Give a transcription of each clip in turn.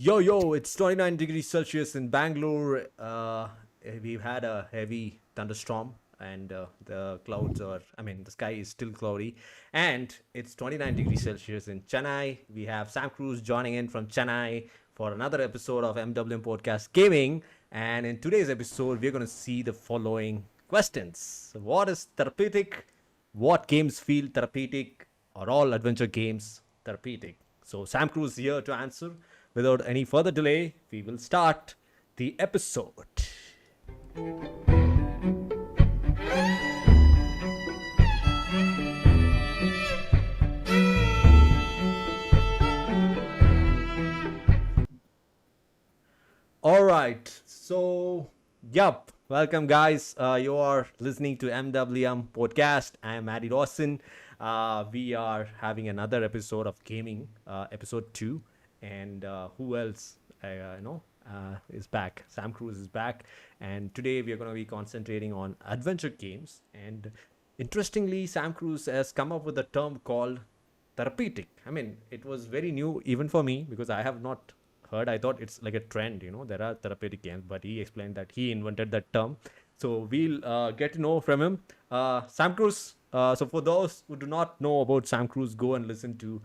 Yo, it's 29 degrees Celsius in Bangalore. We've had a heavy thunderstorm, and the sky is still cloudy. And it's 29 degrees Celsius in Chennai. We have Sam Cruz joining in from Chennai for another episode of MWM Podcast Gaming. And in today's episode, we're going to see the following questions: What is therapeutic? What games feel therapeutic? Are all adventure games therapeutic? So, Sam Cruz here to answer. Without any further delay, we will start the episode. All right. Welcome, guys. You are listening to MWM Podcast. I am MaddiE DawsoN. We are having another episode of gaming, episode 2. And who else is back? Sam Cruz is back, and today we are going to be concentrating on adventure games. And interestingly, Sam Cruz has come up with a term called therapeutic. I mean, it was very new even for me because I have not heard. I thought it's like a trend, there are therapeutic games, but he explained that he invented that term. So we'll get to know from him. Sam Cruz. So for those who do not know about Sam Cruz, go and listen to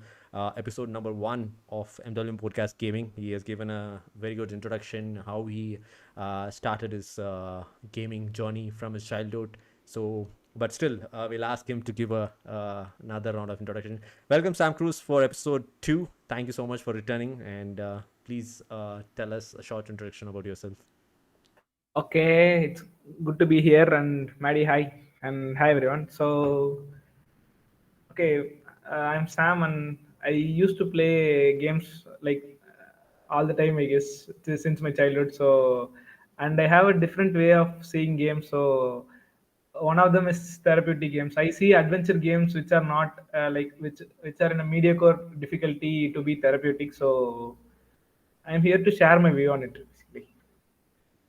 episode number 1 of MWM Podcast Gaming. He has given a very good introduction how he started his gaming journey from his childhood. But still, we'll ask him to give another round of introduction. Welcome, Sam Cruz, for episode 2. Thank you so much for returning, and please tell us a short introduction about yourself. Okay, it's good to be here, and MaddiE, hi, and hi everyone. I'm Sam, and I used to play games like all the time, I guess, since my childhood. And I have a different way of seeing games. So, one of them is therapeutic games. I see adventure games which are not which are in a mediocre difficulty to be therapeutic. So, I'm here to share my view on it, basically.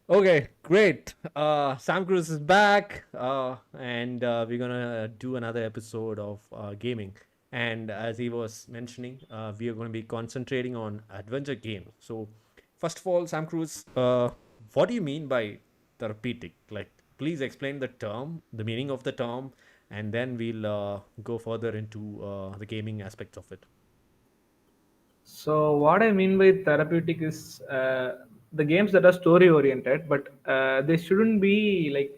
Okay, great. Sam Cruz is back, and we're gonna do another episode of gaming. And as he was mentioning, we are going to be concentrating on adventure games. So, first of all, Sam Cruz, what do you mean by therapeutic? Like, please explain the term, the meaning of the term, and then we'll go further into the gaming aspects of it. So what I mean by therapeutic is the games that are story oriented, but they shouldn't be like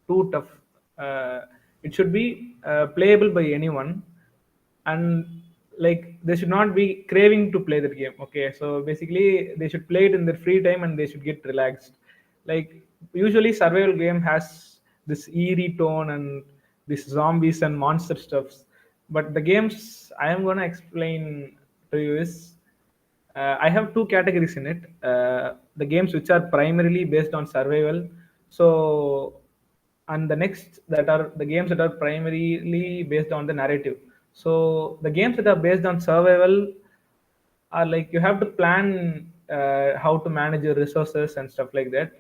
too tough. It should be playable by anyone, and like they should not be craving to play that game. Okay, so basically they should play it in their free time and they should get relaxed. Like usually survival game has this eerie tone and this zombies and monster stuffs, but the games I am gonna explain to you is I have two categories in it. The games which are primarily based on survival. So, and the next that are the games that are primarily based on the narrative. So, the games that are based on survival are like you have to plan how to manage your resources and stuff like that.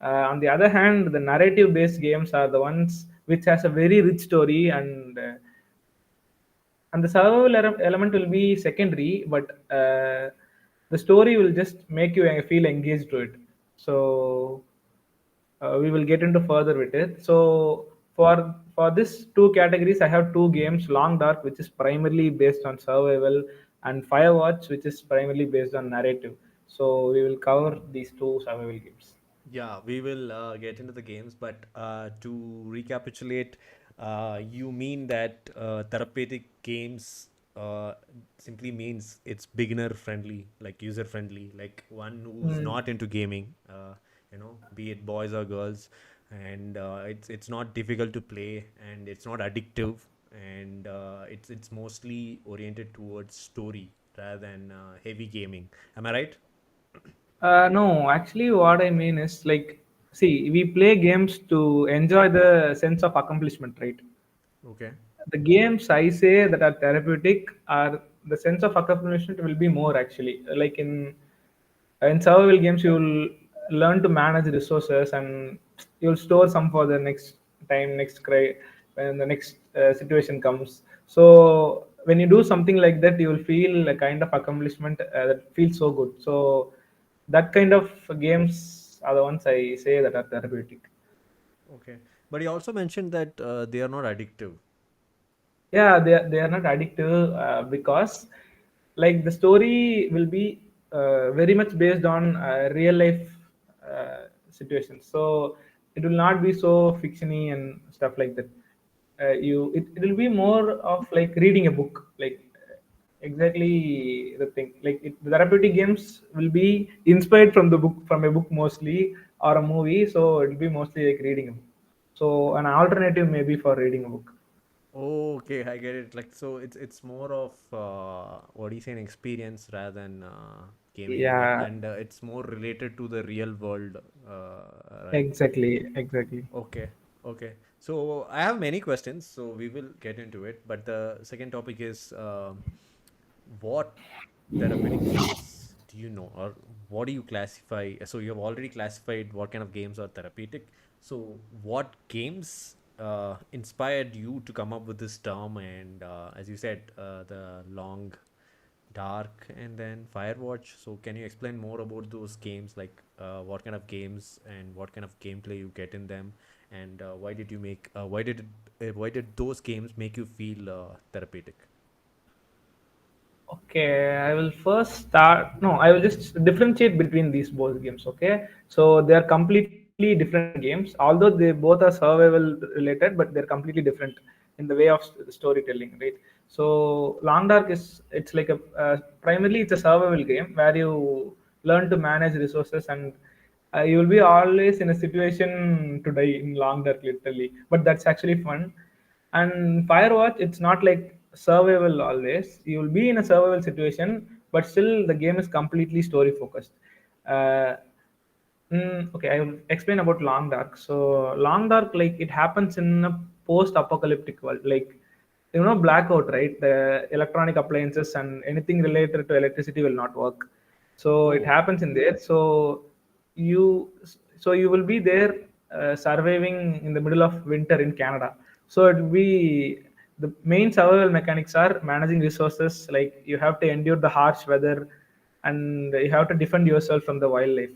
On the other hand, the narrative based games are the ones which has a very rich story and the survival element will be secondary, but the story will just make you feel engaged to it. So we will get into further with it. So for this two categories, I have two games: Long Dark, which is primarily based on survival, and Firewatch, which is primarily based on narrative. So we will cover these two survival games. Yeah, we will get into the games, but to recapitulate, you mean that therapeutic games simply means it's beginner friendly, like user friendly, like one who's Mm. not into gaming, be it boys or girls, and it's not difficult to play, and it's not addictive, and it's mostly oriented towards story rather than heavy gaming. Am I right? No, actually, what I mean is like, see, we play games to enjoy the sense of accomplishment, right? Okay. The games I say that are therapeutic are the sense of accomplishment will be more actually. Like in survival games, you'll learn to manage resources and you'll store some for the next time, next cry when the next situation comes. So when you do something like that, you will feel a kind of accomplishment that feels so good. So that kind of games are the ones I say that are therapeutic. Okay. But you also mentioned that they are not addictive. Yeah, they are not addictive because like the story will be very much based on real life situations, so it will not be so fictiony and stuff like that. It will be more of like reading a book, like exactly the thing. Like the therapeutic games will be inspired from the book, from a book mostly, or a movie, so it will be mostly like reading a book. So an alternative maybe for reading a book. Oh, okay, I get it. Like, so it's more of what do you say, an experience rather than gaming, Yeah, and it's more related to the real world, right? exactly. Okay, okay. So I have many questions, so we will get into it. But the second topic is what therapeutic games do you know, or what do you classify? So you have already classified what kind of games are therapeutic. So what games inspired you to come up with this term? And as you said, the long dark and then firewatch. So can you explain more about those games, like what kind of games and what kind of gameplay you get in them, and why did you make why did those games make you feel therapeutic? Okay, I will first start. No, I will just differentiate between these both games. Okay, so they are completely different games, although they both are survival related, but they're completely different in the way of storytelling, right? So Long Dark is it's like a primarily it's a survival game where you learn to manage resources, and you will be always in a situation to die in Long Dark, literally. But that's actually fun. And Firewatch, it's not like survival always. You will be in a survival situation, but still the game is completely story focused. Uh, okay, I will explain about Long Dark. So Long Dark, like it happens in a post-apocalyptic world, like blackout, right? The electronic appliances and anything related to electricity will not work. So it Oh, happens in there. You you will be there surviving in the middle of winter in Canada. So it will be the main survival mechanics are managing resources. Like you have to endure the harsh weather, and you have to defend yourself from the wildlife.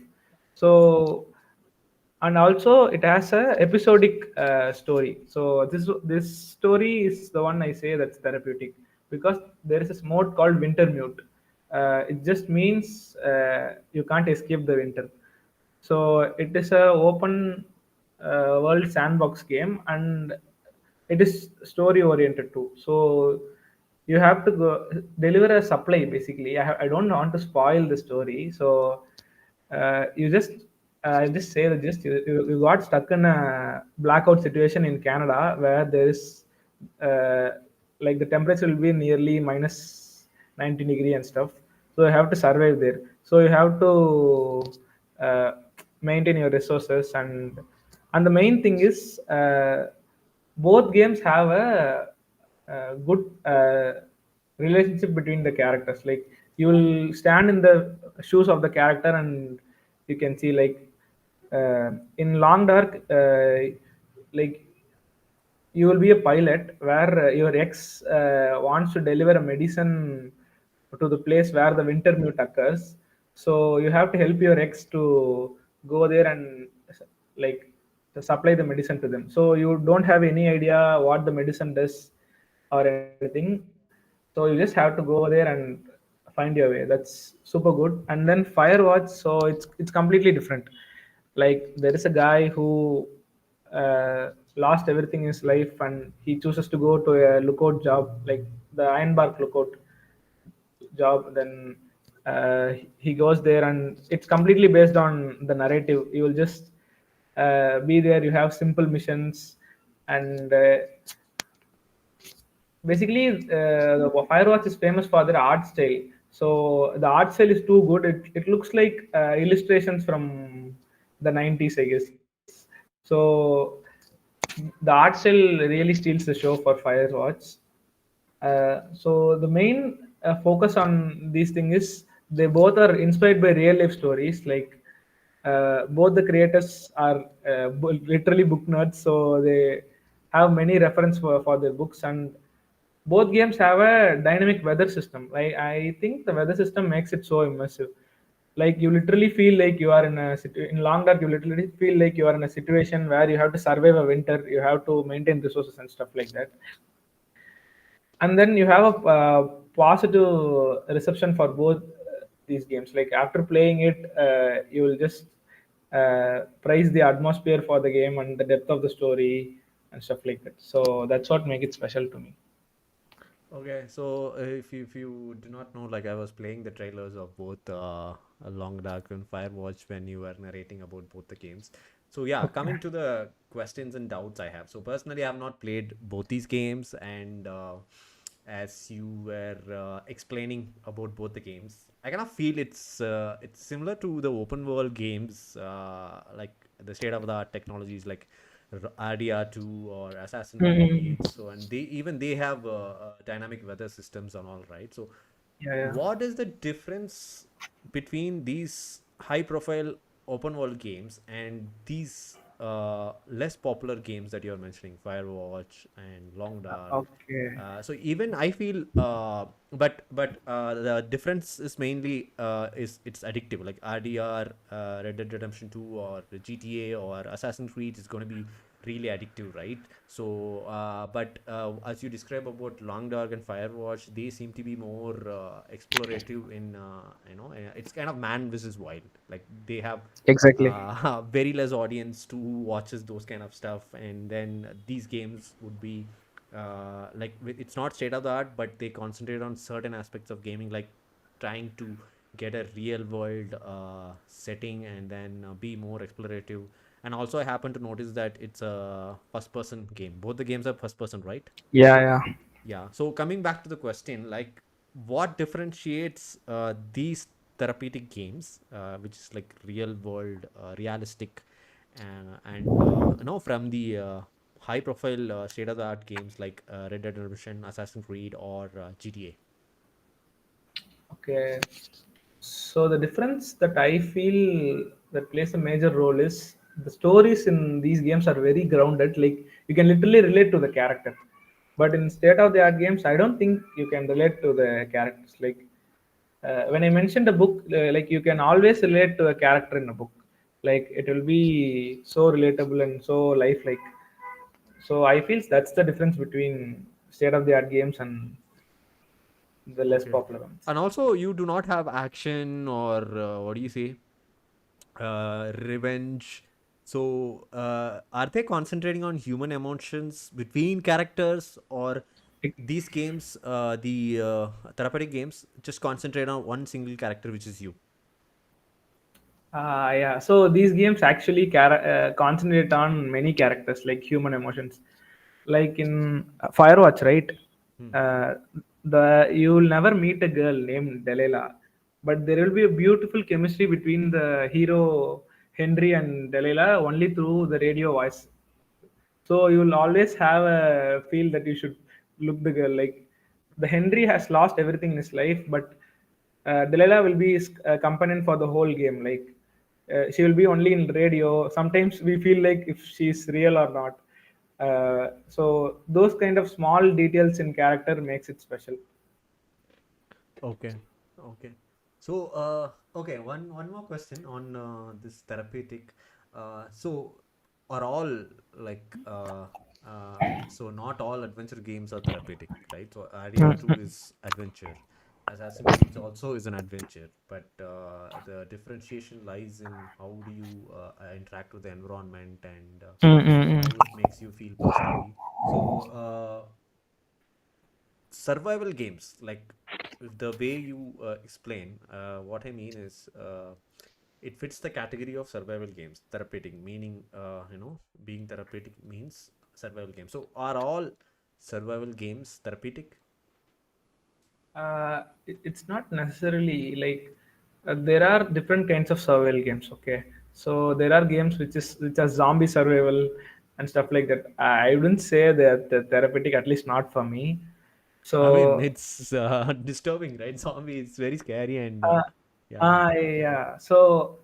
So and also it has a episodic story. So this story is the one I say that's therapeutic because there is this mode called winter mute. It just means you can't escape the winter. So it is a open world sandbox game, and it is story oriented too. So you have to go deliver a supply basically. I don't want to spoil the story, so you just I just say that just you got stuck in a blackout situation in Canada where there is uh, like the temperature will be nearly minus 90 degree and stuff. So you have to survive there. So you have to uh, maintain your resources, and the main thing is both games have a good relationship between the characters. Like you will stand in the shoes of the character, and you can see like in Long Dark, like you will be a pilot where your ex wants to deliver a medicine to the place where the winter mute occurs. So you have to help your ex to go there and like to supply the medicine to them. So you don't have any idea what the medicine does or anything. So you just have to go there and find your way. That's super good. And then Firewatch, so it's completely different. Like there is a guy who lost everything in his life, and he chooses to go to a lookout job, like the Ironbark lookout job. Then he goes there, and it's completely based on the narrative. You will just be there. You have simple missions, and basically the Firewatch is famous for their art style. So the art style is too good. It looks like illustrations from the 90s, I guess. So the art style really steals the show for Firewatch. So the main focus on these things is they both are inspired by real life stories. Like both the creators are literally book nerds, so they have many reference for their books. And both games have a dynamic weather system. Like I think the weather system makes it so immersive. Like you literally feel like you are in Long Dark. You literally feel like you are in a situation where you have to survive a winter. You have to maintain resources and stuff like that. And then you have a positive reception for both these games. Like after playing it, you will just praise the atmosphere for the game and the depth of the story and stuff like that. So that's what makes it special to me. Okay, so if you do not know, like I was playing the trailers of both Long Dark and Firewatch when you were narrating about both the games. So yeah, Okay. coming to the questions and doubts I have. So personally, I have not played both these games, and as you were explaining about both the games, I kind of feel it's similar to the open world games, like the state of the art technologies like RDR2 or Assassin's Mm-hmm. Creed. So and they have dynamic weather systems and all, right? So Yeah, yeah. what is the difference between these high profile open world games and these less popular games that you're mentioning, Firewatch and Long Dark? Okay. So even I feel, but the difference is mainly is it's addictive. Like RDR, Red Dead Redemption 2, or GTA, or Assassin's Creed is going to be really addictive, right? So, but as you describe about Long Dark and Firewatch, they seem to be more explorative in, it's kind of man versus wild. Like they have Exactly. very less audience to who watches those kind of stuff, and then these games would be it's not state of the art, but they concentrate on certain aspects of gaming, like trying to get a real world setting and then be more explorative. And also, I happen to notice that it's a first person game. Both the games are first person, right? Yeah, yeah. Yeah. So coming back to the question, like what differentiates these therapeutic games, which is like real world, realistic, and from the high profile state of the art games like Red Dead Redemption, Assassin's Creed, or GTA? Okay. So the difference that I feel that plays a major role is the stories in these games are very grounded. Like you can literally relate to the character. But in state of the art games, I don't think you can relate to the characters. Like when I mentioned a book, like you can always relate to a character in a book. Like it will be so relatable and so lifelike. So I feel that's the difference between state of the art games and the less Okay. popular ones. And also, you do not have action or what do you say, revenge. So, are they concentrating on human emotions between characters, or these games, the therapeutic games, just concentrate on one single character, which is you? Yeah. So these games actually concentrate on many characters, like human emotions. Like in Firewatch, right? Hmm. Uh, you will never meet a girl named Delilah, but there will be a beautiful chemistry between the hero Henry and Delilah only through the radio voice. So you will always have a feel that you should look the girl. Like the Henry has lost everything in his life, but Delilah will be his companion for the whole game. Like she will be only in radio. Sometimes we feel like if she's real or not. So those kind of small details in character makes it special. Okay. Okay. So, okay, one more question on this therapeutic. So, are all like so not all adventure games are therapeutic, right? So, RDR2 is adventure. Assassin's Creed also is an adventure, but the differentiation lies in how do you interact with the environment, and Mm-mm-mm. how it makes you feel personally. So, survival games, like the way you explain, what I mean is it fits the category of survival games, therapeutic, meaning being therapeutic means survival games. So are all survival games therapeutic? It's not necessarily like there are different kinds of survival games. Okay, so there are games which are zombie survival and stuff like that. I wouldn't say that the therapeutic, at least not for me. So I mean, it's disturbing, right? Zombie is very scary, and uh, yeah. yeah. So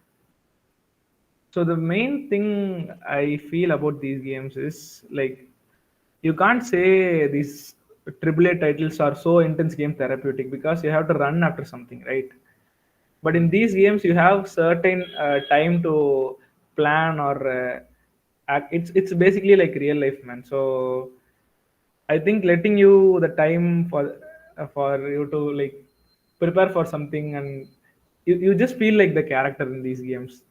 the main thing I feel about these games is like you can't say these. AAA titles are so intense game therapeutic because you have to run after something, right? But in these games, you have certain time to plan or act. It's basically like real life, man. So I think letting you the time for you to like prepare for something, and you just feel like the character in these games.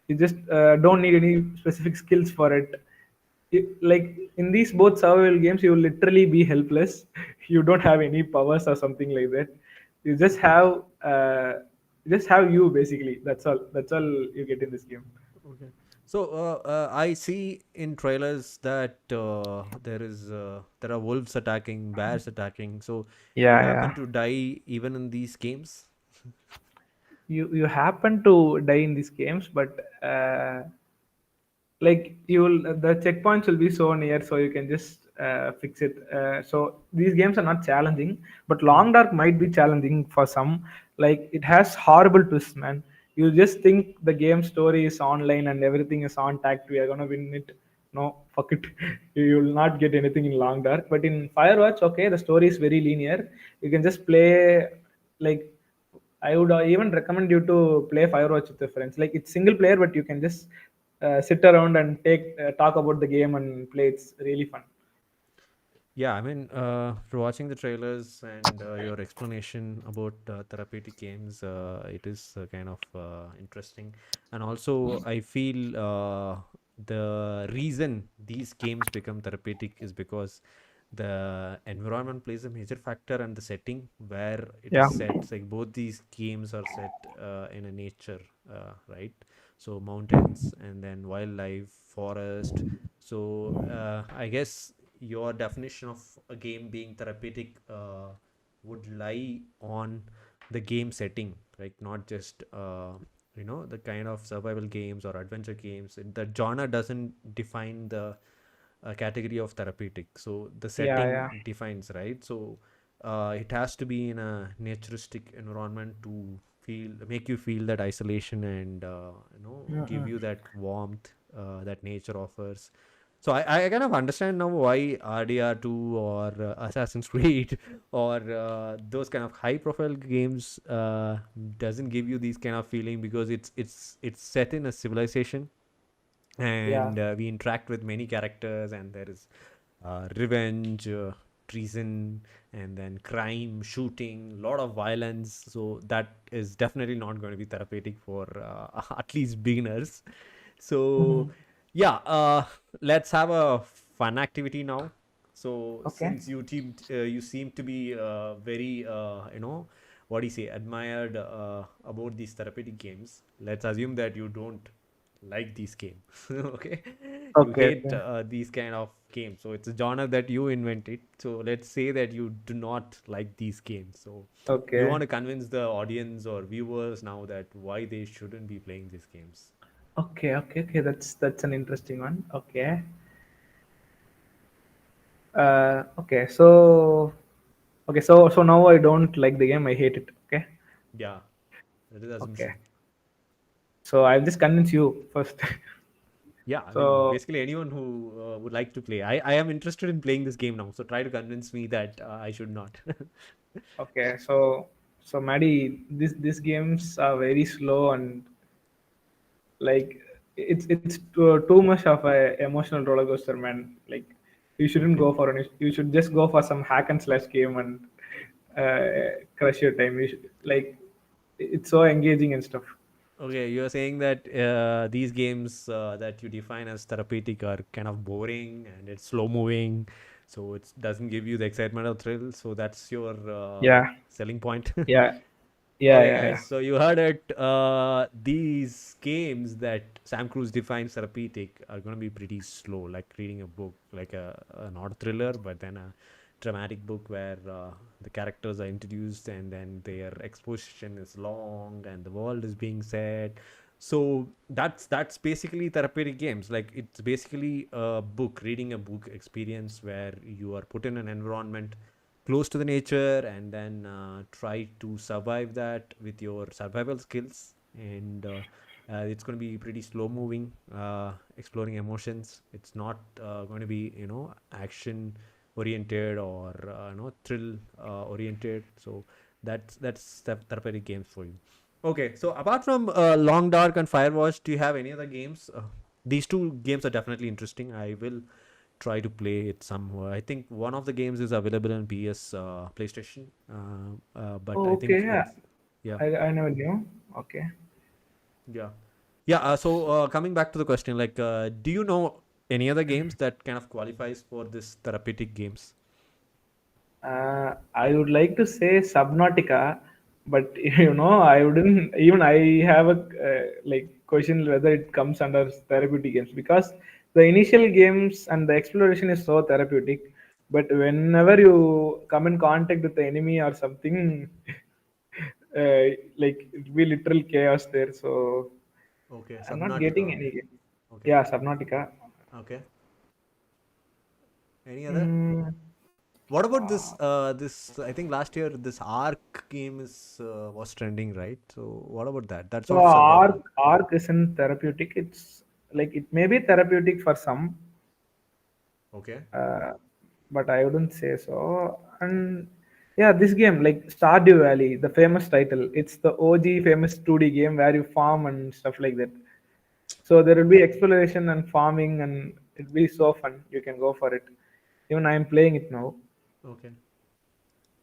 You just don't need any specific skills for it. Like in these both survival games, you will literally be helpless. You don't have any powers or something like that. You just have you basically. That's all. That's all you get in this game. Okay. So I see in trailers that there are wolves attacking, bears attacking. So you Yeah, happen yeah. to die even in these games? You happen to die in these games, but like you'll the checkpoints will be so near, so you can just fix it. So these games are not challenging, but Hmm. Long Dark might be challenging for some. Like it has horrible twists, man. You just think the game story is online and everything is on tact. We are gonna win it. No, fuck it. You will not get anything in Long Dark. But in Firewatch, okay, the story is very linear. You can just play like I would even recommend you to play Firewatch with your friends. Like it's single player, but you can just sit around and take talk about the game and play. It's really fun. Yeah, I mean, for watching the trailers and your explanation about therapeutic games, it is kind of interesting. And also, I feel the reason these games become therapeutic is because the environment plays a major factor, and the setting where it is Yeah, set. Like both these games are set in a nature, right? So mountains and then wildlife, forest. So I guess your definition of a game being therapeutic would lie on the game setting, like not just the kind of survival games or adventure games. The genre doesn't define the category of therapeutic, so the yeah, setting yeah. defines, right? So it has to be in a naturistic environment to make you feel that isolation and give Mm-mm. you that warmth that nature offers. So I kind of understand now why RDR2 or Assassin's Creed or those kind of high profile games doesn't give you these kind of feeling, because it's set in a civilization, Yeah. and we interact with many characters, and there is revenge, treason, and then crime, shooting, lot of violence. So that is definitely not going to be therapeutic for at least beginners. So Mhm. yeah, let's have a fun activity now. So Okay. since you seem to be very what do you say, admired about these therapeutic games, let's assume that you don't like these games. Okay, you Okay. hate Okay. these kind of games, so it's a genre that you invented. So let's say that you do not like these games. So you Okay. want to convince the audience or viewers now that why they shouldn't be playing these games. Okay. Okay. Okay. That's an interesting one. Okay. Okay. So now I don't like the game. I hate it. Okay. Yeah, that is Okay. assumption. So I'll just convince you first. Yeah, I mean, So basically anyone who would like to play. I am interested in playing this game now, so try to convince me that I should not. okay. So Maddie, these games are very slow and like it's too much of a emotional roller coaster, man. Like you shouldn't Okay. go for any. You should just go for some hack and slash game and crush your time. You should, like it's so engaging and stuff. Okay, you're saying that these games that you define as therapeutic are kind of boring and it's slow moving, so it doesn't give you the excitement or thrill. So that's your Yeah, selling point. yeah, yeah, Okay, yeah, guys. yeah. So you heard it. These games that Sam Cruise defines therapeutic are going to be pretty slow, like reading a book, like a not a thriller, but then a dramatic book where the characters are introduced and then their exposition is long and the world is being set. So that's basically therapeutic games. Like it's basically a book, reading a book experience where you are put in an environment close to the nature, and then try to survive that with your survival skills. And it's going to be pretty slow moving, exploring emotions. It's not going to be action oriented or thrill oriented. So that's therapeutic games for you. Okay, so apart from Long Dark and Firewatch, do you have any other games? These two games are definitely interesting. I will try to play it somewhere. I think one of the games is available on PS, PlayStation, but Oh, I think okay. Yeah. it's yeah, I never knew. Okay. yeah, yeah. So coming back to the question, like, do you know any other games that kind of qualifies for this therapeutic games? I would like to say Subnautica, but I wouldn't. Even I have a like question whether it comes under therapeutic games, because the initial games and the exploration is so therapeutic. But whenever you come in contact with the enemy or something, like it will be literal chaos there. So Okay, I'm not getting Subnautica. any game. Okay, Yeah, Subnautica. okay. Any other? Mm, What about this? This I think last year this Ark game is was trending, right? So what about that? That's so also survival. arc isn't therapeutic. It's like it may be therapeutic for some, Okay. uh, but I wouldn't say so. And yeah, this game like Stardew Valley, the famous title. It's the OG famous 2D game where you farm and stuff like that. So there will be exploration and farming, and it'll be so fun. You can go for it. Even I'm playing it now. Okay.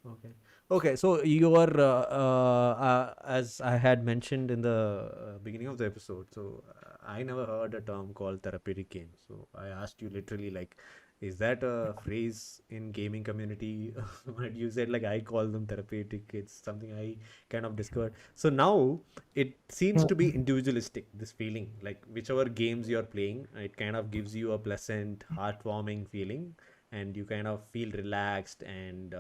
Okay. Okay. So you are, as I had mentioned in the beginning of the episode, so I never heard a term called therapeutic game. So I asked you literally, like, is that a phrase in gaming community? But you said, like, I call them therapeutic. It's something I kind of discovered. So now it seems to be individualistic, this feeling. Like, whichever games you're playing, it kind of gives you a pleasant, heartwarming feeling, and you kind of feel relaxed and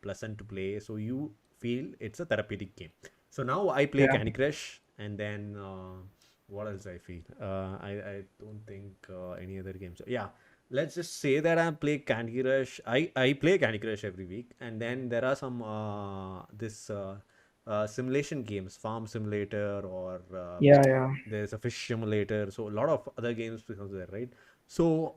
pleasant to play, so you feel it's a therapeutic game. So now I play Yeah. Candy Crush, and then what else I feel, I don't think any other games. Yeah, let's just say that I play Candy Crush. I play Candy Crush every week, and then there are some this simulation games, farm simulator, or Yeah, yeah. there's a fish simulator, so a lot of other games becomes there, right? So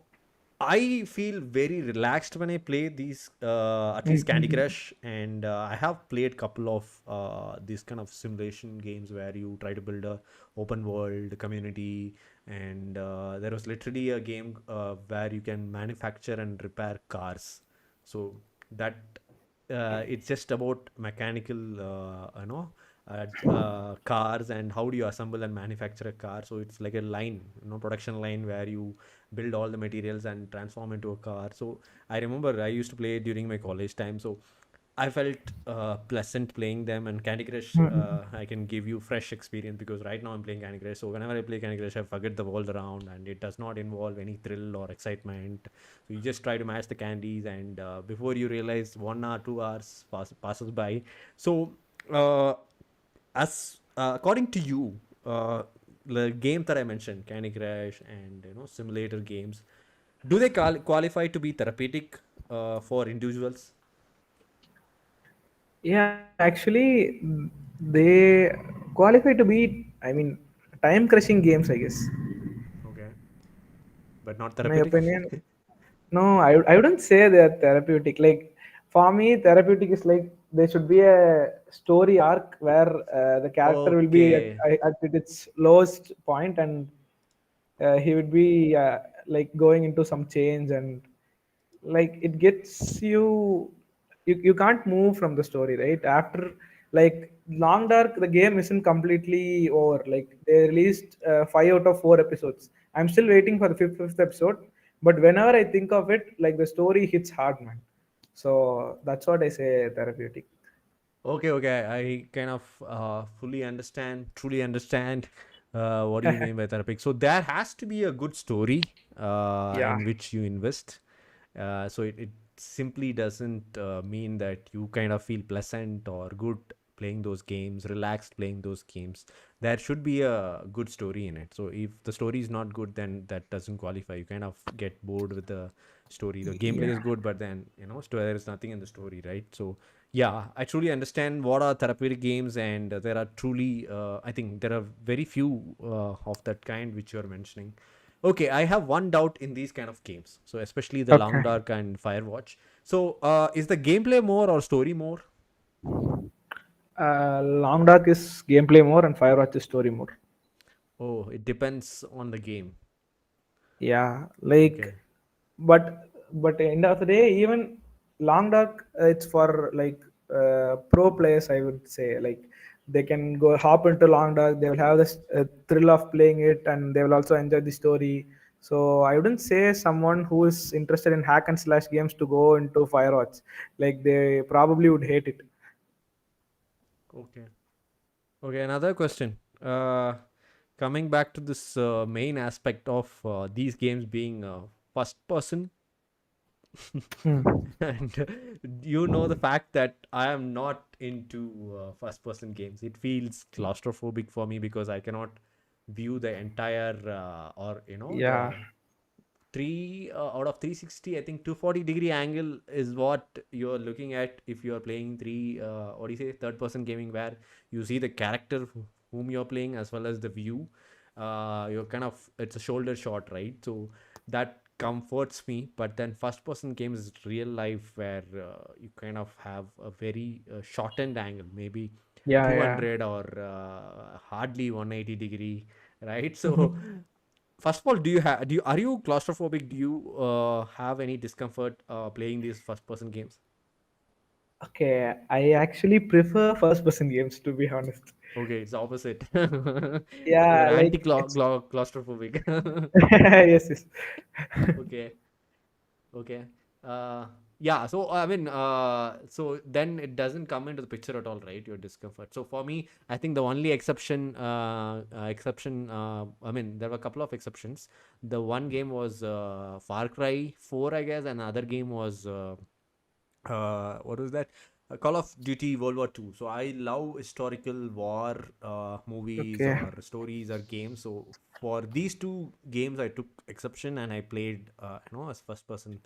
I feel very relaxed when I play these, at least Candy Mm-hmm. Crush, and I have played couple of these kind of simulation games where you try to build a open world community, and there was literally a game where you can manufacture and repair cars. So that it's just about mechanical, cars, and how do you assemble and manufacture a car. So it's like a line, production line where you build all the materials and transform into a car. So I remember I used to play during my college time. So I felt pleasant playing them, and Candy Crush, Mm-hmm. I can give you fresh experience because right now I'm playing Candy Crush. So whenever I play Candy Crush, I forget the world around, and it does not involve any thrill or excitement. So you just try to match the candies, and before you realize, 1 hour, 2 hours passes by. So uh, as according to you, the game that I mentioned, Candy Crush and simulator games, do they qualify to be therapeutic for individuals? Yeah, actually, they qualify to be, I mean, time crushing games, I guess. Okay, but not In my therapeutic. opinion, no, I wouldn't say they're therapeutic. Like, for me, therapeutic is like there should be a story arc where the character will be Okay. at its lowest point, and he would be like going into some change, and like it gets you can't move from the story, right? After like Long Dark, the game isn't completely over. Like they released 5 out of 4 episodes. I'm still waiting for the fifth episode, but whenever I think of it, like the story hits hard, man. So that's what I say therapeutic. Okay, okay. I kind of fully understand, truly understand what do you mean by therapeutic. So there has to be a good story Yeah. in which you invest. So it simply doesn't mean that you kind of feel pleasant or good playing those games, relaxed playing those games. There should be a good story in it. So if the story is not good, then that doesn't qualify. You kind of get bored with the story. The gameplay is Yeah. good, but then there is nothing in the story, right? So yeah, I truly understand what are therapeutic games, and there are truly, I think there are very few of that kind which you are mentioning. Okay, I have one doubt in these kind of games. So especially the Long Okay. Dark and Firewatch. So is the gameplay more or story more? Long Dark is gameplay more and Firewatch is story more. Oh, it depends on the game. Yeah, Okay. but end of the day, even Long Dark, it's for like pro players, I would say. Like they can go hop into Long Dark, they will have this thrill of playing it, and they will also enjoy the story. So I wouldn't say someone who is interested in hack and slash games to go into Firewatch. Like they probably would hate it. Okay. Okay, another question. Coming back to this main aspect of these games being first person, Hmm. and you know the fact that I am not into first person games. It feels claustrophobic for me because I cannot view the entire or Yeah. the three out of 360. I think 240-degree angle is what you're looking at if you're playing what do you say, third person gaming, where you see the character whom you're playing as well as the view. You're kind of, it's a shoulder shot, right? So that comforts me. But then first person games is real life where you kind of have a very shortened angle, maybe Yeah, yeah. 200 or hardly 180-degree, right? So first of all, do you, are you claustrophobic? Do you have any discomfort playing these first person games? Okay, I actually prefer first person games to be honest. Okay, it's opposite. You're Yeah, anti like it's claustrophobic. yes, yes. Okay, okay. Uh, yeah, so I mean, so then it doesn't come into the picture at all, right? Your discomfort. So for me, I think the only I mean, there were a couple of exceptions. The one game was Far Cry 4, I guess, and the other game was what was that? Call of Duty World War II. So I love historical war movies Okay. or stories or games. So for these two games, I took exception and I played, as first person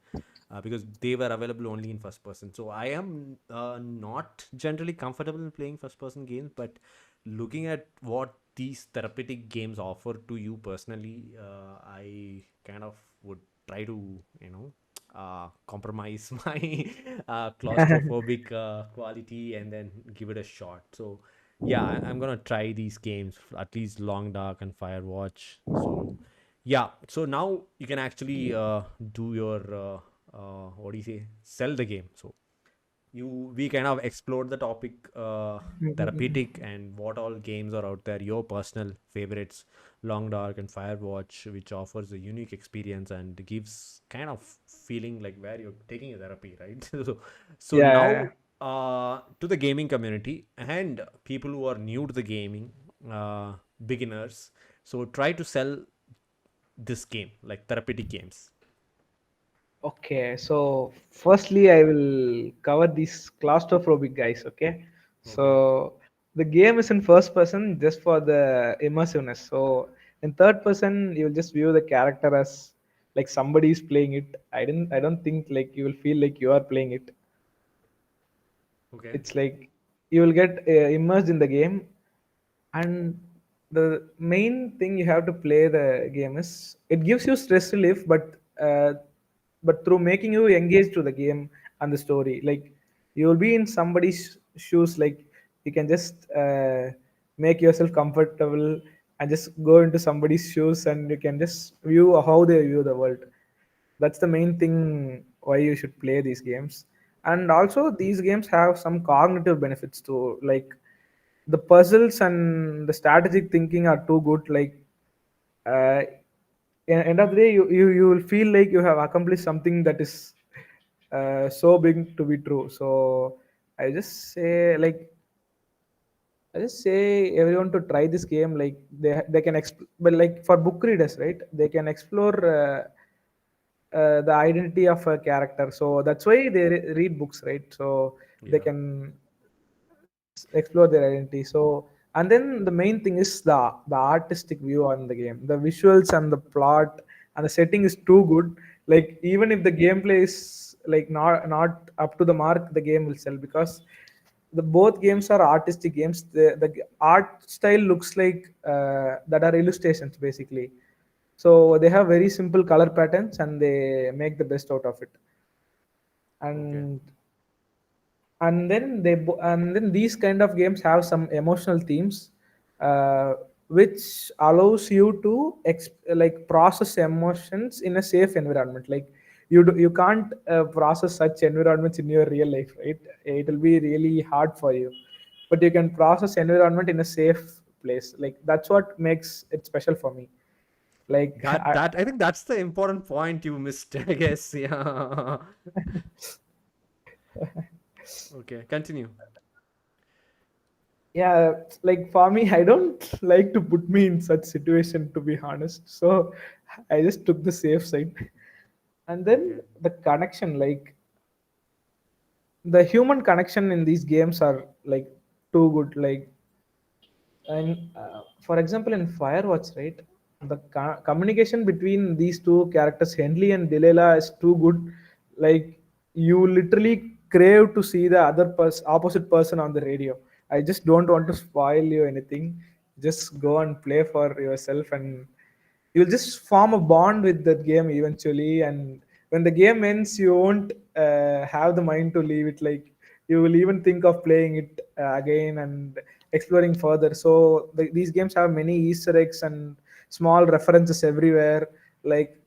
because they were available only in first person. So I am not generally comfortable in playing first person games, but looking at what these therapeutic games offer to you personally, I kind of would try to, compromise my claustrophobic quality and then give it a shot. So yeah, I'm gonna try these games, at least Long Dark and Firewatch. So yeah, so now you can actually do your what do you say, sell the game. So we kind of explored the topic therapeutic and what all games are out there, your personal favorites, Long Dark and Firewatch, which offers a unique experience and gives kind of feeling like where you're taking a therapy, right? So Yeah, yeah, yeah. now to the gaming community and people who are new to the gaming, beginners, so try to sell this game like therapeutic games. Okay, so firstly, I will cover these claustrophobic guys. Okay, Okay. so the game is in first person just for the immersiveness. So in third person, you will just view the character as like somebody is playing it. I don't think like you will feel like you are playing it. Okay. It's like you will get immersed in the game, and the main thing you have to play the game is it gives you stress relief, but through making you engaged to the game and the story. Like you will be in somebody's shoes, like you can just make yourself comfortable and just go into somebody's shoes, and you can just view how they view the world. That's the main thing why you should play these games. And also these games have some cognitive benefits too, like the puzzles and the strategic thinking are too good. Like uh, end of the day, you will feel like you have accomplished something that is so big to be true. So i just say like I just say everyone to try this game. Like they can but like for book readers, right? They can explore the identity of a character. So that's why they read books, right? So they Yeah. can explore their identity. So and then the main thing is the artistic view on the game, the visuals and the plot and the setting is too good. Like even if the gameplay is like not up to the mark, the game will sell because the both games are artistic games. The art style looks like that are illustrations basically. So they have very simple color patterns and they make the best out of it. Okay. And and then these kind of games have some emotional themes, which allows you to like process emotions in a safe environment. Like you can't process such environments in your real life, right? It will be really hard for you, but you can process environment in a safe place. Like that's what makes it special for me. Like That I think that's the important point you missed, I guess. Yeah. Okay, continue. yeah, like for me, I don't like to put me in such situation, to be honest, so I just took the safe side. And then Okay. the connection, like the human connection in these games are like too good. Like, and for example, in Firewatch, right, the communication between these two characters, Henley and Delilah, is too good. Like you literally crave to see the other opposite person on the radio. I just don't want to spoil you anything. Just go and play for yourself, and you'll just form a bond with that game eventually. And when the game ends, you won't have the mind to leave it. Like you will even think of playing it again and exploring further. So these games have many Easter eggs and small references everywhere, like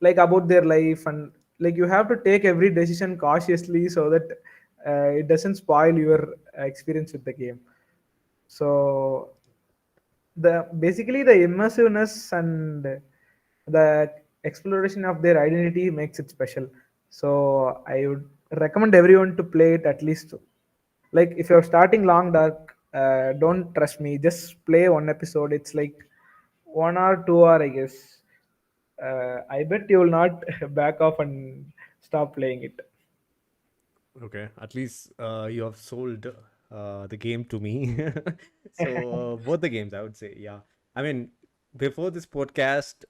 about their life. And like you have to take every decision cautiously so that it doesn't spoil your experience with the game. So the basically the immersiveness and the exploration of their identity makes it special. So I would recommend everyone to play it at least. Like if you're starting Long Dark, don't trust me, just play one episode. It's like 1 or 2 hour, I guess. I bet you will not back off and stop playing it. Okay, at least you have sold the game to me. So both the games, I would say, yeah. I mean, before this podcast,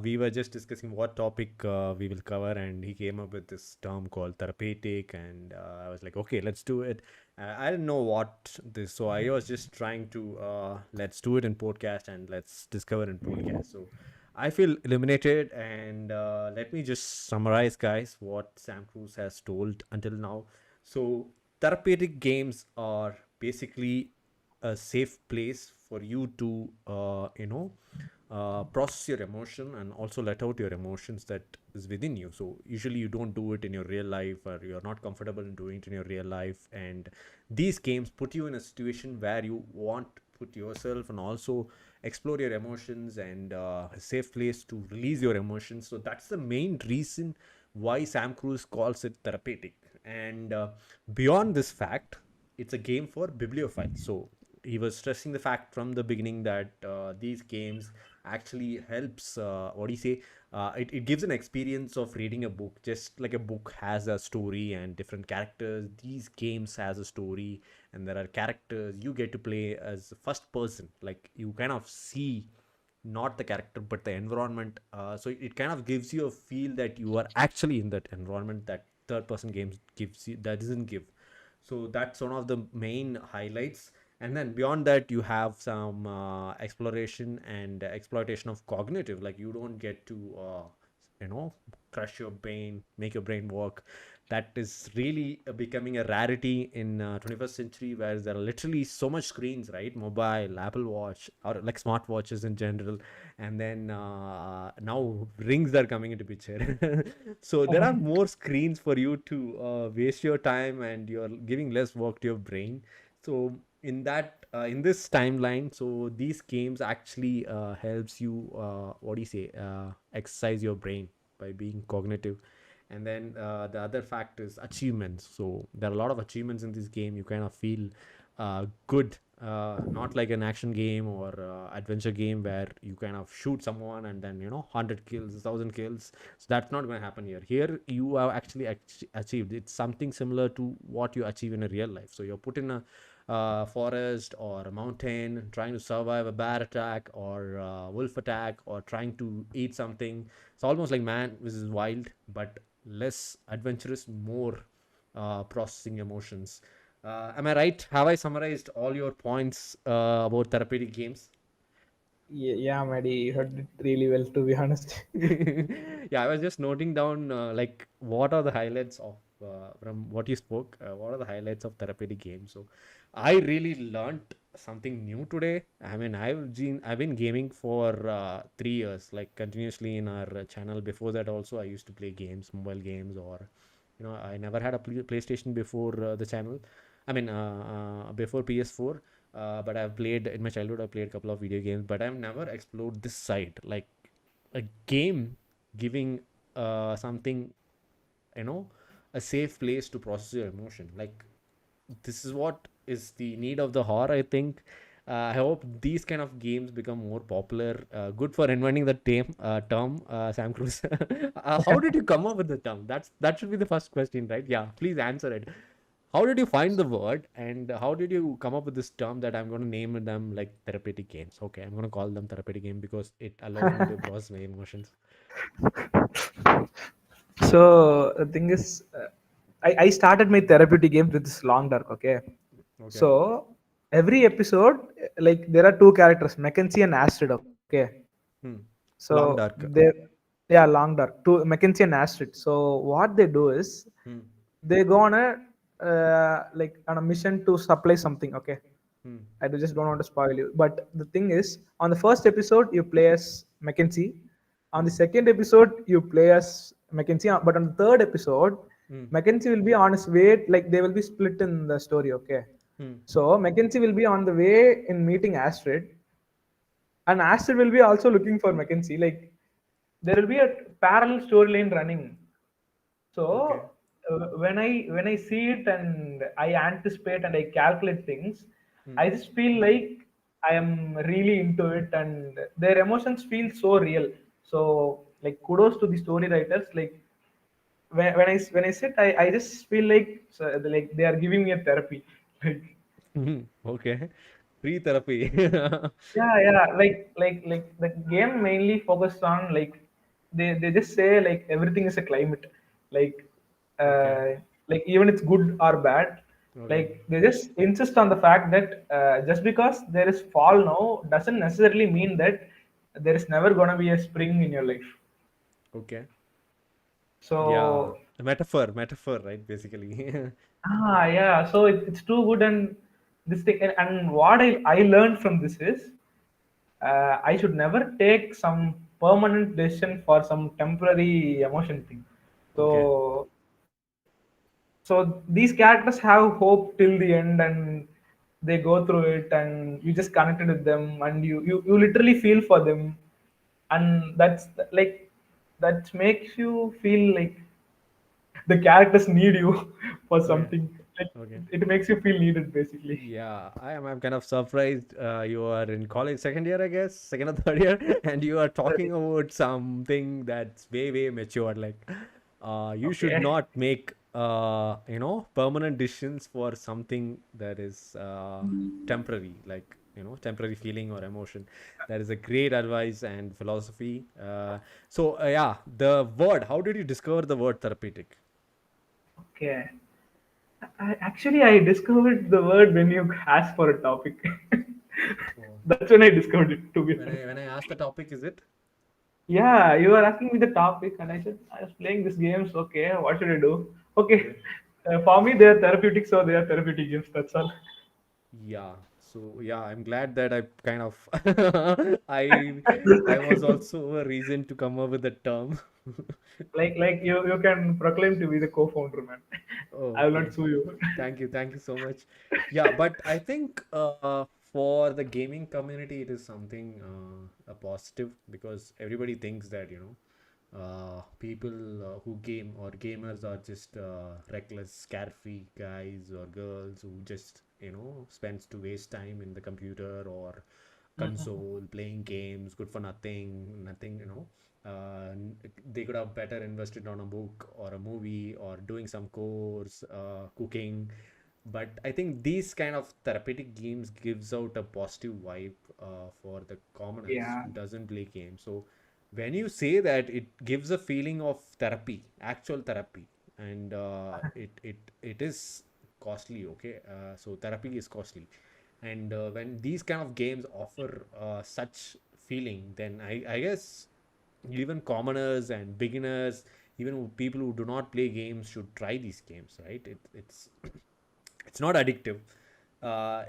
we were just discussing what topic we will cover, and he came up with this term called therapeutic, and I was like, okay, let's do it. I didn't know what this, so I was just trying to let's do it in podcast and let's discover in podcast. So I feel eliminated, and let me just summarize, guys, what Sam Cruz has told until now. So, therapeutic games are basically a safe place for you to, process your emotion and also let out your emotions that is within you. So, usually you don't do it in your real life, or you're not comfortable in doing it in your real life. And these games put you in a situation where you want to put yourself and also explore your emotions, and a safe place to release your emotions. So that's the main reason why Sam Cruz calls it therapeutic. And beyond this fact, it's a game for bibliophiles. So he was stressing the fact from the beginning that these games actually helps, what do you say, it gives an experience of reading a book. Just like a book has a story and different characters, these games has a story, and there are characters you get to play as first person. Like you kind of see not the character but the environment, so it kind of gives you a feel that you are actually in that environment that third person games gives you, that doesn't give. So that's one of the main highlights. And then beyond that, you have some exploration and exploitation of cognitive. Like you don't get to you know crush your brain, make your brain work. That is really becoming a rarity in 21st century, where there are literally so much screens, right? Mobile, Apple Watch, or like smartwatches in general. And then now rings are coming into picture. So there are more screens for you to waste your time, and you're giving less work to your brain. So in this timeline, so these games actually helps you, what do you say, exercise your brain by being cognitive. And then the other fact is achievements. So there are a lot of achievements in this game. You kind of feel good, not like an action game or adventure game where you kind of shoot someone and then 100 kills, 1,000 kills. So that's not going to happen here. Here you have actually achieved. It's something similar to what you achieve in a real life. So you're put in a forest or a mountain, trying to survive a bear attack or wolf attack, or trying to eat something. It's almost like Man vs. Wild, but less adventurous, more processing emotions. Am I right? Have I summarized all your points about therapeutic games? Yeah, Maddie, you heard it really well, to be honest. Yeah, I was just noting down like what are the highlights of from what you spoke. What are the highlights of therapeutic games? So, I really learned something new today. I mean, I've been gaming for 3 years, like continuously in our channel. Before that, also I used to play games, mobile games, or I never had a PlayStation before the channel. I mean, before PS4. But I've played in my childhood. I played a couple of video games, but I've never explored this side, like a game giving something, you know a safe place to process your emotion. Like, this is what is the need of the horror, I think. I hope these kind of games become more popular. Good for inventing the term, Sam Cruz. How did you come up with the term? That should be the first question, right? Yeah, please answer it. How did you find the word, and how did you come up with this term that I'm going to name them like therapeutic games? Okay, I'm going to call them therapeutic game because it allows me to process my emotions. So the thing is, I started my therapeutic games with this long dark. Okay, Okay. so every episode, like there are two characters, Mackenzie and Astrid. Okay, Hmm. Long so dark. they, yeah, long dark, two Mackenzie and Astrid. So what they do is Hmm. they go on a like on a mission to supply something. Okay, Hmm. just don't want to spoil you. But the thing is, on the first episode, you play as Mackenzie. On the Hmm. second episode, you play as Mackenzie. But on the third episode, Hmm. Mackenzie will be on his way. Like they will be split in the story. Okay. Hmm. So Mackenzie will be on the way in meeting Astrid, and Astrid will be also looking for Mackenzie. Like there will be a parallel storyline running. Okay. So when I see it and I anticipate and I calculate things, Hmm. I just feel like I am really into it, and their emotions feel so real. So like kudos to the story writers. Like when I sit, I just feel like, so, like they are giving me a therapy. Like Okay. Free therapy. yeah, like the game mainly focused on, like they just say like everything is a climate, like Okay. uh, like even it's good or bad, Okay. like they just insist on the fact that just because there is fall now doesn't necessarily mean that there is never gonna be a spring in your life. Okay. Yeah. So A metaphor, right? Basically. yeah, so it's too good. And this thing, and what I learned from this is I should never take some permanent decision for some temporary emotion thing. Okay. So these characters have hope till the end, and they go through it, and you just connected with them, and you literally feel for them, and that's like that makes you feel like the characters need you for Okay. something. Like Okay. it makes you feel needed, basically. Yeah, I'm kind of surprised. You are in college second year, I guess, second or third year, and you are talking about something that's way mature. Like, you should Okay. not make permanent decisions for something that is temporary, like temporary feeling or emotion. That is a great advice and philosophy. So yeah, the word. How did you discover the word therapeutic? Okay. I discovered the word when you asked for a topic. Oh. That's when I discovered it, to be When honest. I asked the topic, is it? Yeah, you were asking me the topic, and I said I was playing these games. Okay, what should I do? Okay, Okay. for me they are therapeutic, so they are therapeutic games. That's all. Yeah. So yeah, I'm glad that I kind of I I was also a reason to come up with the term. Like you can proclaim to be the co-founder, man. I will not Okay. sue you. Thank you so much. Yeah, but I think for the gaming community, it is something a positive because everybody thinks that people who game or gamers are just reckless, carefree guys or girls who just spends to waste time in the computer or console playing games, good for nothing. They could have better invested on a book or a movie or doing some course, cooking. But I think these kind of therapeutic games gives out a positive vibe for the commoners Yeah, who doesn't play games. So when you say that, it gives a feeling of therapy, actual therapy, and it is costly. Okay, so therapy is costly, and when these kind of games offer such feeling, then I guess even commoners and beginners, even people who do not play games, should try these games, right? It's not addictive.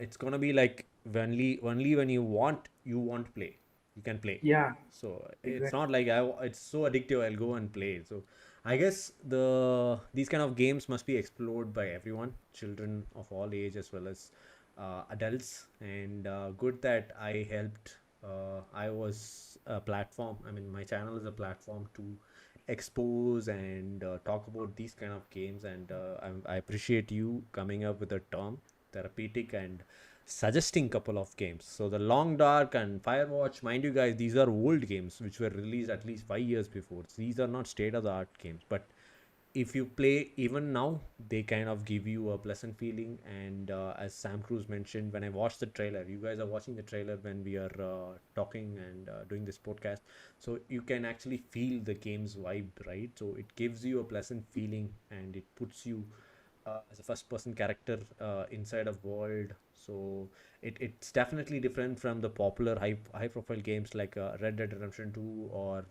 It's gonna be like only when you want to play, you can play. Yeah, So it's exactly. not like it's so addictive I'll go and play. So I guess these kind of games must be explored by everyone, children of all age as well as adults. And good that I was a platform. I mean, my channel is a platform to expose and talk about these kind of games. And I appreciate you coming up with a term, therapeutic, and suggesting couple of games. So the Long Dark and Firewatch, mind you guys, these are old games which were released at least 5 years before. These are not state of the art games, but if you play even now, they kind of give you a pleasant feeling. And as Sam Cruz mentioned, when I watched the trailer, you guys are watching the trailer when we are talking and doing this podcast, so you can actually feel the game's vibe, right? So it gives you a pleasant feeling, and it puts you as a first person character inside a world. So it's definitely different from the popular high profile games like Red Dead Redemption 2 or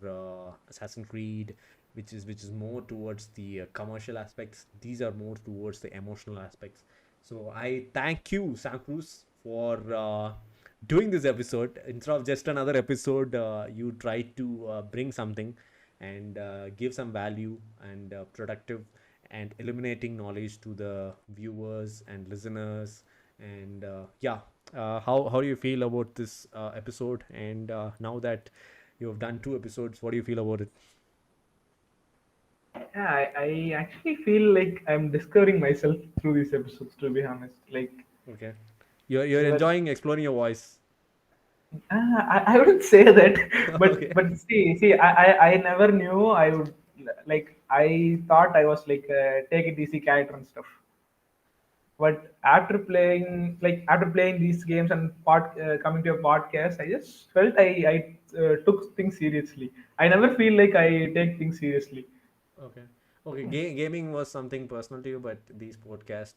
Assassin's Creed, which is more towards the commercial aspects. These are more towards the emotional aspects. So I thank you, Sam Cruz, for doing this episode. Instead of just another episode, you try to bring something and give some value and productive and illuminating knowledge to the viewers and listeners. And yeah, how do you feel about this episode? And now that you've done 2 episodes, what do you feel about it? Yeah, I actually feel like I'm discovering myself through these episodes, to be honest. Like, Okay, you're that, enjoying exploring your voice. I wouldn't say that, Okay. but I never knew I would, like, I thought I was like take it easy character and stuff. But after playing these games and coming to a podcast, I just felt I took things seriously. I never feel like I take things seriously. Okay. Okay. Gaming was something personal to you, but these podcast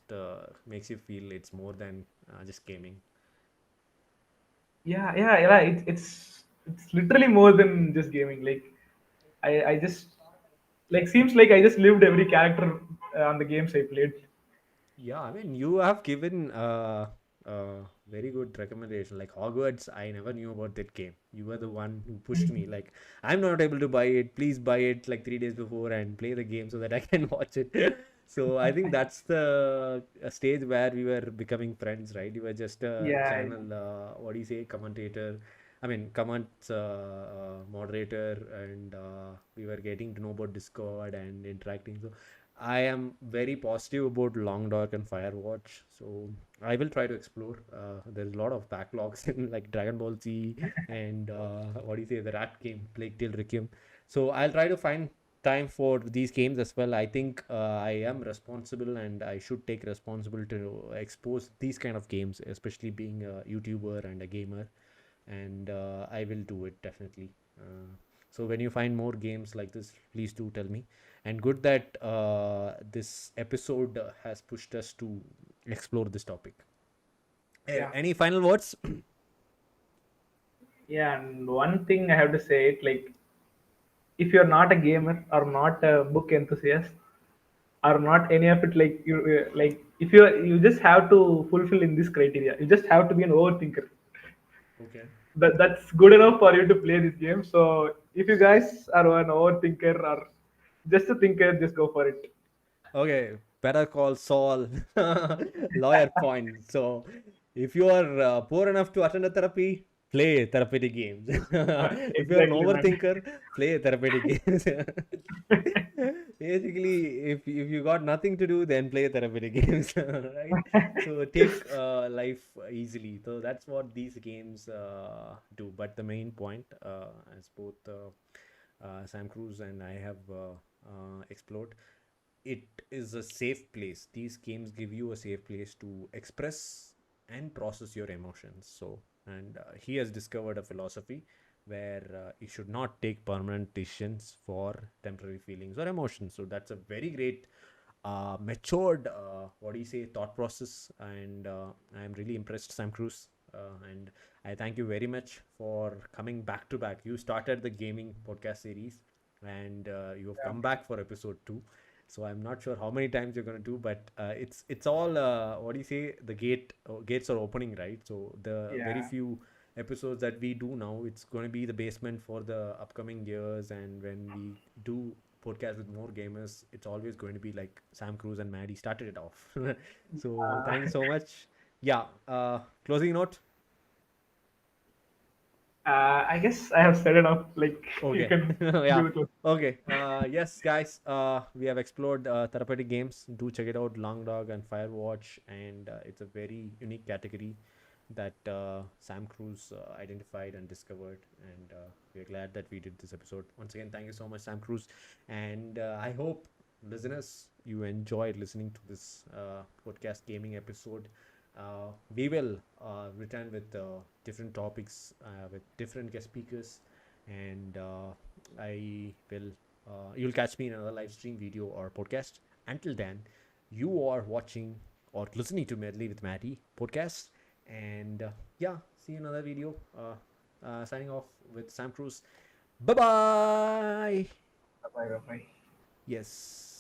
makes you feel it's more than just gaming. Yeah. It's literally more than just gaming. Like, I just, like, seems like I just lived every character on the games I played. Yeah, I mean, you have given very good recommendation. Like Hogwarts, I never knew about that game. You were the one who pushed me. Like, I'm not able to buy it. Please buy it like 3 days before and play the game so that I can watch it. So I think that's the stage where we were becoming friends, right? You were just a Yeah, channel, what do you say, commentator. I mean, comments moderator, and we were getting to know about Discord and interacting. So I am very positive about Long Dark and Firewatch, so I will try to explore. There's a lot of backlogs in like Dragon Ball Z and what do you say, the Rat game, Plague Tale Requiem. So I'll try to find time for these games as well. I think I am responsible and I should take responsibility to expose these kind of games, especially being a YouTuber and a gamer. And I will do it definitely. So when you find more games like this, please do tell me. And good that this episode has pushed us to explore this topic. yeah, Any final words? yeah. And one thing I have to say, it like, if you're not a gamer or not a book enthusiast or not any of it, like you like, if you just have to fulfill in this criteria, you just have to be an overthinker. Okay. That's good enough for you to play this game. So if you guys are an overthinker or just a thinker, just go for it. Okay, better call Saul, lawyer point. So, if you are poor enough to attend a therapy, play therapeutic games. If you are an Exactly, man. overthinker, play therapeutic games. Basically, if you got nothing to do, then play therapeutic games, right? So take life easily. So that's what these games do. But the main point, as both Sam Cruz and I have explored, it is a safe place. These games give you a safe place to express and process your emotions. So, and he has discovered a philosophy where you should not take permanent decisions for temporary feelings or emotions. So that's a very great matured what do you say, thought process. And I'm really impressed, Sam Cruz. and I thank you very much for coming back to back. You started the gaming podcast series, and you have come back for episode 2. So I'm not sure how many times you're gonna do, but it's all what do you say? The gates are opening, right? So the very Yeah. few episodes that we do now, it's going to be the basement for the upcoming years. And when we do podcast with more gamers, it's always going to be like Sam Cruz and MaddiE started it off. So Uh, thank you so much. Yeah. Closing note. I guess I have set it up. Like you Okay. can Yeah. give it to. Okay. Yes, guys. We have explored therapeutic games. Do check it out, Long Dog and Firewatch, and it's a very unique category that Sam Cruz identified and discovered. And we're glad that we did this episode. Once again, thank you so much, Sam Cruz. And I hope listeners you enjoyed listening to this podcast gaming episode. We will return with different topics with different guest speakers, and I will. You'll catch me in another live stream, video, or podcast. Until then, you are watching or listening to Medley with MaddiE podcast, and yeah, see you in another video. Signing off with Sam Cruz. Bye bye. Bye bye bye. Yes.